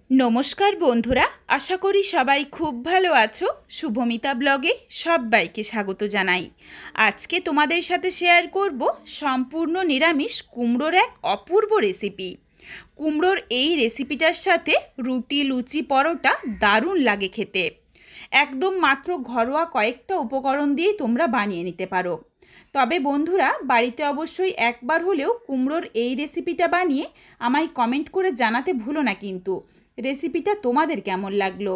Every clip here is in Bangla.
নমস্কার বন্ধুরা, আশা করি সবাই খুব ভালো আছো। শুভমিতা ব্লগে সবাইকে স্বাগত জানাই। আজকে তোমাদের সাথে শেয়ার করব সম্পূর্ণ নিরামিষ কুমড়োর এক অপূর্ব রেসিপি। কুমড়োর এই রেসিপিটার সাথে রুটি, লুচি, পরোটা দারুণ লাগে খেতে। একদম মাত্র ঘরোয়া কয়েকটা উপকরণ দিয়ে তোমরা বানিয়ে নিতে পারো। তবে বন্ধুরা, বাড়িতে অবশ্যই একবার হলেও কুমড়োর এই রেসিপিটা বানিয়ে আমায় কমেন্ট করে জানাতে ভুলো না কিন্তু রেসিপিটা তোমাদের কেমন লাগলো।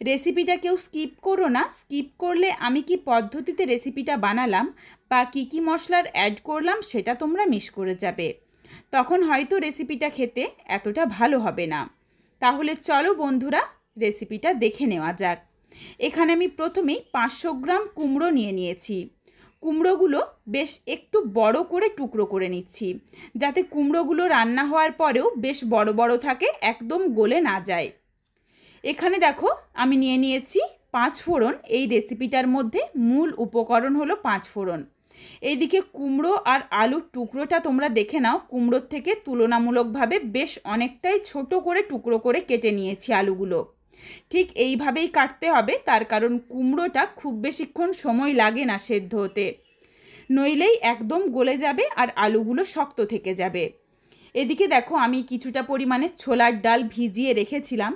রেসিপিটা কেউ স্কিপ করো না। স্কিপ করলে আমি কি পদ্ধতিতে রেসিপিটা বানালাম বা কী মশলার অ্যাড করলাম সেটা তোমরা মিস করে যাবে। তখন হয়তো রেসিপিটা খেতে এতটা ভালো হবে না। তাহলে চলো বন্ধুরা, রেসিপিটা দেখে নেওয়া যাক। এখানে আমি প্রথমেই 500 গ্রাম কুমড়ো নিয়েছি। কুমড়োগুলো বেশ একটু বড় করে টুকরো করে নিচ্ছি, যাতে কুমড়োগুলো রান্না হওয়ার পরেও বেশ বড় বড় থাকে, একদম গলে না যায়। এখানে দেখো আমি নিয়েছি 5 ফোড়ন। এই রেসিপিটার মধ্যে মূল উপকরণ হলো 5 ফোড়ন। এইদিকে কুমড়ো আর আলুর টুকরোটা তোমরা দেখে নাও, কুমড়োর থেকে তুলনামূলকভাবে বেশ অনেকটাই ছোট করে টুকরো করে কেটে নিয়েছি আলুগুলো। ঠিক এইভাবেই কাটতে হবে, তার কারণ কুমড়োটা খুব বেশিক্ষণ সময় লাগে না সেদ্ধ হতে, নইলেই একদম গলে যাবে আর আলুগুলো শক্ত থেকে যাবে। এদিকে দেখো আমি কিছুটা পরিমাণে ছোলার ডাল ভিজিয়ে রেখেছিলাম।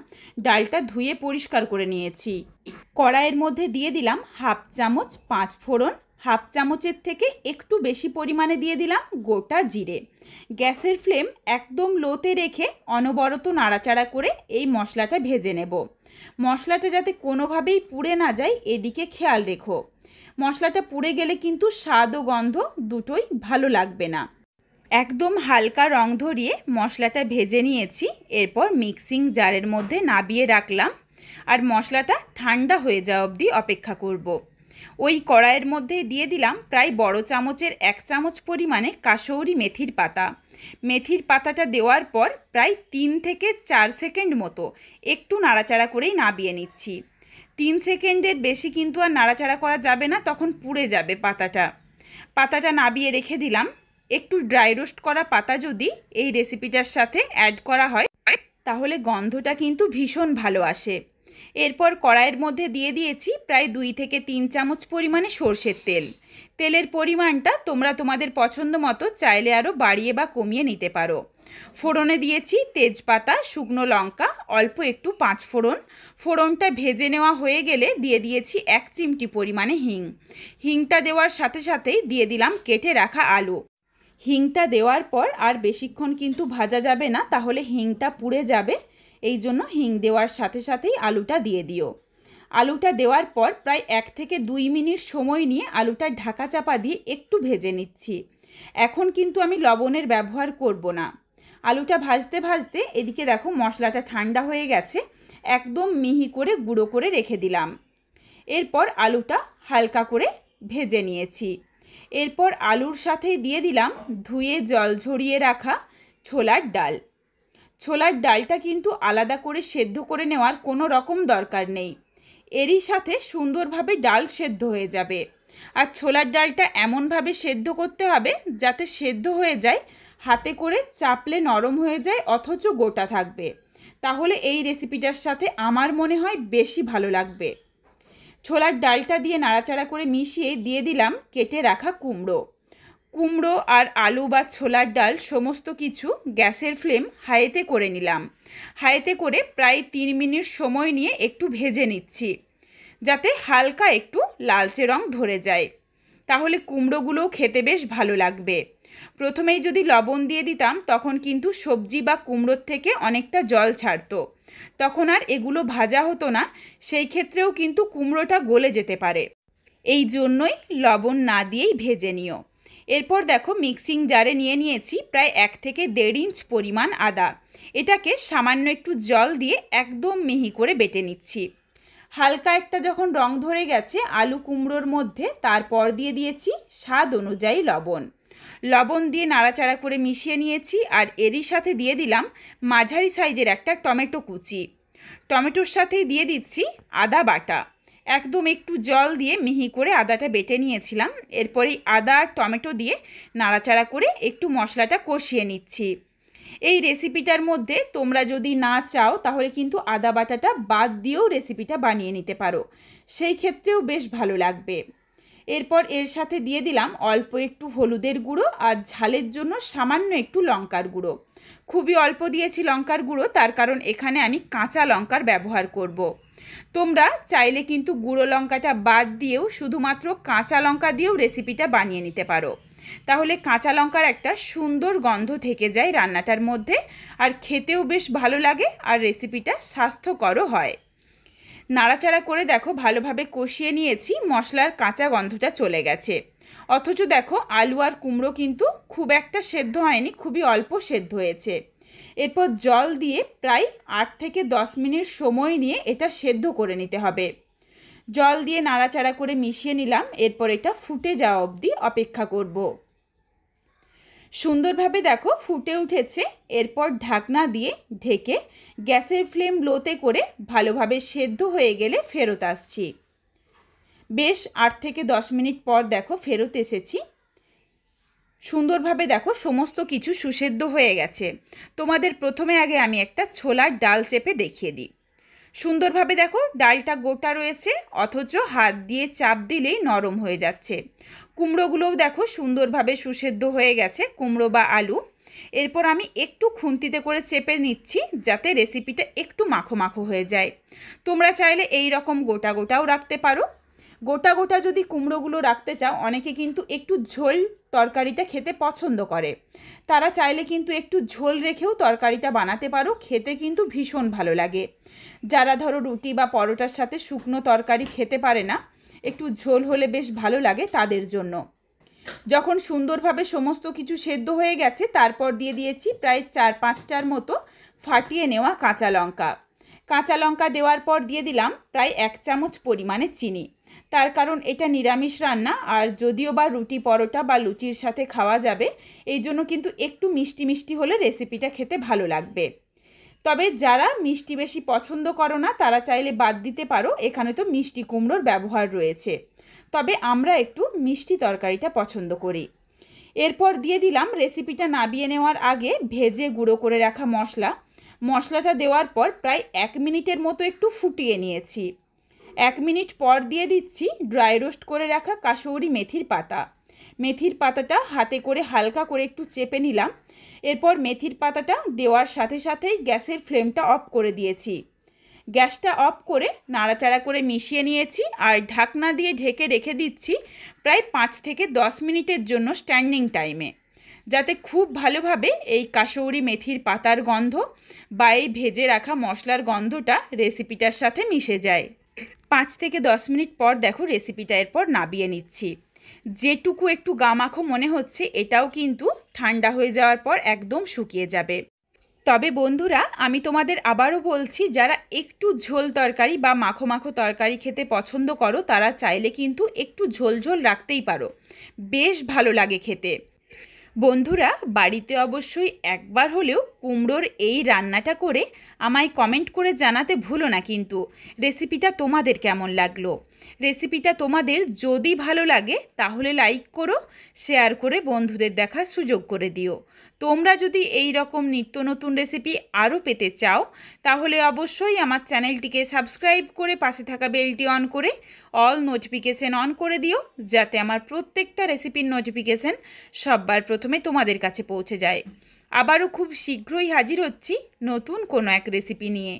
ডালটা ধুয়ে পরিষ্কার করে নিয়েছি। কড়াইয়ের মধ্যে দিয়ে দিলাম হাফ চামচ 5 ফোড়ন। হাফ চামচের থেকে একটু বেশি পরিমাণে দিয়ে দিলাম গোটা জিরে। গ্যাসের ফ্লেম একদম লোতে রেখে অনবরত নাড়াচাড়া করে এই মশলাটা ভেজে নেব। মশলাটা যাতে কোনোভাবেই পুড়ে না যায় এদিকে খেয়াল রেখো। মশলাটা পুড়ে গেলে কিন্তু স্বাদ ও গন্ধ দুটোই ভালো লাগবে না। একদম হালকা রং ধরিয়ে মশলাটা ভেজে নিয়েছি। এরপর মিক্সিং জারের মধ্যে নাবিয়ে রাখলাম আর মশলাটা ঠান্ডা হয়ে যাওয়া অবধি অপেক্ষা করব। ওই কড়াইয়ের মধ্যে দিয়ে দিলাম প্রায় বড় চামচের 1 চামচ পরিমাণে কাসৌরি মেথির পাতা। মেথির পাতাটা দেওয়ার পর প্রায় 3 থেকে 4 সেকেন্ড মতো একটু নাড়াচাড়া করেই নাবিয়ে নিচ্ছি। 3 সেকেন্ডের বেশি কিন্তু আর নাড়াচাড়া করা যাবে না, তখন পুড়ে যাবে পাতাটা নাবিয়ে রেখে দিলাম। একটু ড্রাই রোস্ট করা পাতা যদি এই রেসিপিটার সাথে অ্যাড করা হয় তাহলে গন্ধটা কিন্তু ভীষণ ভালো আসে। এরপর কড়াইয়ের মধ্যে দিয়ে দিয়েছি প্রায় 2 থেকে 3 চামচ পরিমাণে সর্ষের তেল। তেলের পরিমাণটা তোমরা তোমাদের পছন্দ মতো চাইলে আরও বাড়িয়ে বা কমিয়ে নিতে পারো। ফোড়নে দিয়েছি তেজপাতা, শুকনো লঙ্কা, অল্প একটু 5 ফোড়ন। ফোড়নটা ভেজে নেওয়া হয়ে গেলে দিয়ে দিয়েছি 1 চিমটি পরিমাণে হিং। হিংটা দেওয়ার সাথে সাথেই দিয়ে দিলাম কেটে রাখা আলু। হিংটা দেওয়ার পর আর বেশিক্ষণ কিন্তু ভাজা যাবে না, তাহলে হিংটা পুড়ে যাবে। এই জন্য হিং দেওয়ার সাথে সাথেই আলুটা দিয়ে দিও। আলুটা দেওয়ার পর প্রায় 1 থেকে 2 মিনিট সময় নিয়ে আলুটা ঢাকা চাপা দিয়ে একটু ভেজে নিচ্ছি। এখন কিন্তু আমি লবণের ব্যবহার করব না। আলুটা ভাজতে ভাজতে এদিকে দেখো মশলাটা ঠান্ডা হয়ে গেছে, একদম মিহি করে গুঁড়ো করে রেখে দিলাম। এরপর আলুটা হালকা করে ভেজে নিয়েছি। এরপর আলুর সাথে দিয়ে দিলাম ধুয়ে জল ঝরিয়ে রাখা ছোলার ডাল। ছোলার ডালটা কিন্তু আলাদা করে সেদ্ধ করে নেওয়ার কোনো রকম দরকার নেই, এরই সাথে সুন্দরভাবে ডাল সেদ্ধ হয়ে যাবে। আর ছোলার ডালটা এমনভাবে সেদ্ধ করতে হবে যাতে সেদ্ধ হয়ে যায়, হাতে করে চাপলে নরম হয়ে যায় অথচ গোটা থাকবে। তাহলে এই রেসিপিটার সাথে আমার মনে হয় বেশি ভালো লাগবে। ছোলার ডালটা দিয়ে নাড়াচাড়া করে মিশিয়ে দিয়ে দিলাম কেটে রাখা কুমড়ো আর আলু বা ছোলার ডাল সমস্ত কিছু গ্যাসের ফ্লেম হাইতে করে নিলাম। হাইতে করে প্রায় 3 মিনিট সময় নিয়ে একটু ভেজে নিচ্ছি, যাতে হালকা একটু লালচে রং ধরে যায়, তাহলে কুমড়োগুলোও খেতে বেশ ভালো লাগবে। প্রথমেই যদি লবণ দিয়ে দিতাম তখন কিন্তু সবজি বা কুমড়োর থেকে অনেকটা জল ছাড়তো, তখন আর এগুলো ভাজা হতো না, সেই ক্ষেত্রেও কিন্তু কুমড়োটা গলে যেতে পারে। এই জন্যই লবণ না দিয়েই ভেজে নিও। এরপর দেখো মিক্সিং জারে নিয়েছি প্রায় 1 থেকে 1.5 ইঞ্চ পরিমাণ আদা। এটাকে সামান্য একটু জল দিয়ে একদম মিহি করে বেটে নিচ্ছি। হালকা একটা যখন রং ধরে গেছে আলু কুমড়োর মধ্যে, তারপর দিয়ে দিয়েছি স্বাদ অনুযায়ী লবণ দিয়ে নাড়াচাড়া করে মিশিয়ে নিয়েছি। আর এরই সাথে দিয়ে দিলাম মাঝারি সাইজের একটা টমেটো কুচি। টমেটোর সাথেই দিয়ে দিচ্ছি আদা বাটা। একদম একটু জল দিয়ে মিহি করে আদাটা বেটে নিয়েছিলাম। এরপরেই আদা আর টমেটো দিয়ে নাড়াচাড়া করে একটু মশলাটা কষিয়ে নিচ্ছি। এই রেসিপিটার মধ্যে তোমরা যদি না চাও তাহলে কিন্তু আদা বাটাটা বাদ দিয়েও রেসিপিটা বানিয়ে নিতে পারো, সেই ক্ষেত্রেও বেশ ভালো লাগবে। এরপর এর সাথে দিয়ে দিলাম অল্প একটু হলুদের গুঁড়ো আর ঝালের জন্য সামান্য একটু লঙ্কার গুঁড়ো। খুবই অল্প দিয়েছি লঙ্কার গুঁড়ো, তার কারণ এখানে আমি কাঁচা লঙ্কার ব্যবহার করব। তোমরা চাইলে কিন্তু গুঁড়ো লঙ্কাটা বাদ দিয়েও শুধুমাত্র কাঁচা লঙ্কা দিয়েও রেসিপিটা বানিয়ে নিতে পারো। তাহলে কাঁচা লঙ্কার একটা সুন্দর গন্ধ থেকে যায় রান্নাটার মধ্যে, আর খেতেও বেশ ভালো লাগে, আর রেসিপিটা স্বাস্থ্যকরও হয়। নাড়াচাড়া করে দেখো ভালোভাবে কষিয়ে নিয়েছি, মশলার কাঁচা গন্ধটা চলে গেছে। অথচ দেখো আলু আর কুমড়ো কিন্তু খুব একটা সেদ্ধ হয়নি, খুবই অল্প সেদ্ধ হয়েছে। এরপর জল দিয়ে প্রায় 8 থেকে 10 মিনিট সময় নিয়ে এটা সেদ্ধ করে নিতে হবে। জল দিয়ে নাড়াচাড়া করে মিশিয়ে নিলাম। এরপর এটা ফুটে যাওয়া অবধি অপেক্ষা করব। সুন্দরভাবে দেখো ফুটে উঠেছে। এরপর ঢাকনা দিয়ে ঢেকে গ্যাসের ফ্লেম লোতে করে ভালোভাবে সেদ্ধ হয়ে গেলে ফেরত আসছি। বেশ 8 থেকে 10 মিনিট পর দেখো ফেরত এসেছি। সুন্দরভাবে দেখো সমস্ত কিছু সুসেদ্ধ হয়ে গেছে। তোমাদের প্রথমে আগে আমি একটা ছোলার ডাল চেপে দেখিয়ে দিই। সুন্দরভাবে দেখো ডালটা গোটা রয়েছে, অথচ হাত দিয়ে চাপ দিলেই নরম হয়ে যাচ্ছে। কুমড়োগুলোও দেখো সুন্দরভাবে সুসেদ্ধ হয়ে গেছে, কুমড়ো বা আলু। এরপর আমি একটু খুন্তিতে করে চেপে নিচ্ছি যাতে রেসিপিটা একটু মাখো মাখো হয়ে যায়। তোমরা চাইলে এই রকম গোটা গোটাও রাখতে পারো। গোটা গোটা যদি কুমড়োগুলো রাখতে চাও, অনেকে কিন্তু একটু ঝোল তরকারিটা খেতে পছন্দ করে, তারা চাইলে কিন্তু একটু ঝোল রেখেও তরকারিটা বানাতে পারো, খেতে কিন্তু ভীষণ ভালো লাগে। যারা ধরো রুটি বা পরোটার সাথে শুকনো তরকারি খেতে পারে না, একটু ঝোল হলে বেশ ভালো লাগে তাদের জন্য। যখন সুন্দরভাবে সমস্ত কিছু সেদ্ধ হয়ে গেছে, তারপর দিয়ে দিয়েছি প্রায় 4-5টার মতো ফাটিয়ে নেওয়া কাঁচা লঙ্কা। কাঁচা লঙ্কা দেওয়ার পর দিয়ে দিলাম প্রায় 1 চামচ পরিমাণে চিনি। তার কারণ এটা নিরামিষ রান্না, আর যদিও বা রুটি পরোটা বা লুচির সাথে খাওয়া যাবে, এই জন্য কিন্তু একটু মিষ্টি মিষ্টি হলে রেসিপিটা খেতে ভালো লাগবে। তবে যারা মিষ্টি বেশি পছন্দ করো না তারা চাইলে বাদ দিতে পারো, এখানে তো মিষ্টি কুমড়োর ব্যবহার রয়েছে। তবে আমরা একটু মিষ্টি তরকারিটা পছন্দ করি। এরপর দিয়ে দিলাম রেসিপিটা নামিয়ে নেওয়ার আগে ভেজে গুঁড়ো করে রাখা মশলা। মশলাটা দেওয়ার পর প্রায় 1 মিনিটের মতো একটু ফুটিয়ে নিয়েছি। 1 মিনিট পর দিয়ে দিচ্ছি ড্রাই রোস্ট করে রাখা কাসৌরি মেথির পাতা। মেথির পাতাটা হাতে করে হালকা করে একটু চেপে নিলাম। এরপর মেথির পাতাটা দেওয়ার সাথে সাথেই গ্যাসের ফ্লেমটা অফ করে দিয়েছি। গ্যাসটা অফ করে নাড়াচাড়া করে মিশিয়ে নিয়েছি, আর ঢাকনা দিয়ে ঢেকে রেখে দিচ্ছি প্রায় 5 থেকে 10 মিনিটের জন্য স্ট্যান্ডিং টাইমে, যাতে খুব ভালোভাবে এই কাসৌরি মেথির পাতার গন্ধ বা এই ভেজে রাখা মশলার গন্ধটা রেসিপিটার সাথে মিশে যায়। 5 থেকে 10 মিনিট পর দেখো রেসিপিটা এরপর নামিয়ে নিচ্ছি। যেটুকু একটু গামাখো মনে হচ্ছে এটাও কিন্তু ঠান্ডা হয়ে যাওয়ার পর একদম শুকিয়ে যাবে। তবে বন্ধুরা আমি তোমাদের আবারও বলছি, যারা একটু ঝোল তরকারি বা মাখো মাখো তরকারি খেতে পছন্দ করো তারা চাইলে কিন্তু একটু ঝোল ঝোল রাখতেই পারো, বেশ ভালো লাগে খেতে। বন্ধুরা বাড়িতে অবশ্যই একবার হলেও কুমড়োর এই রান্নাটা করে আমায় কমেন্ট করে জানাতে ভুলো না কিন্তু রেসিপিটা তোমাদের কেমন লাগলো। রেসিপিটা তোমাদের যদি ভালো লাগে তাহলে লাইক করো, শেয়ার করে বন্ধুদের দেখার সুযোগ করে দিও। তোমরা যদি এই রকম নিত্য নতুন রেসিপি আরও পেতে চাও তাহলে অবশ্যই আমার চ্যানেলটিকে সাবস্ক্রাইব করে পাশে থাকা বেলটি অন করে অল নোটিফিকেশন অন করে দিও, যাতে আমার প্রত্যেকটা রেসিপির নোটিফিকেশন সবার প্রথমে তোমাদের কাছে পৌঁছে যায়। আবারও খুব শীঘ্রই হাজির হচ্ছি নতুন কোনো এক রেসিপি নিয়ে।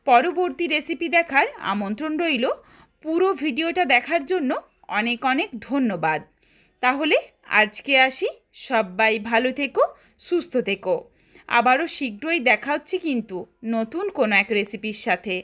পরবর্তী রেসিপি দেখার আমন্ত্রণ রইল। পুরো ভিডিওটা দেখার জন্য অনেক অনেক ধন্যবাদ। তাহলে আজকে আসি, সবাই ভালো থেকো, সুস্থ থেকো। আবারও শীঘ্রই দেখা হচ্ছে কিন্তু নতুন কোনো এক রেসিপির সাথে।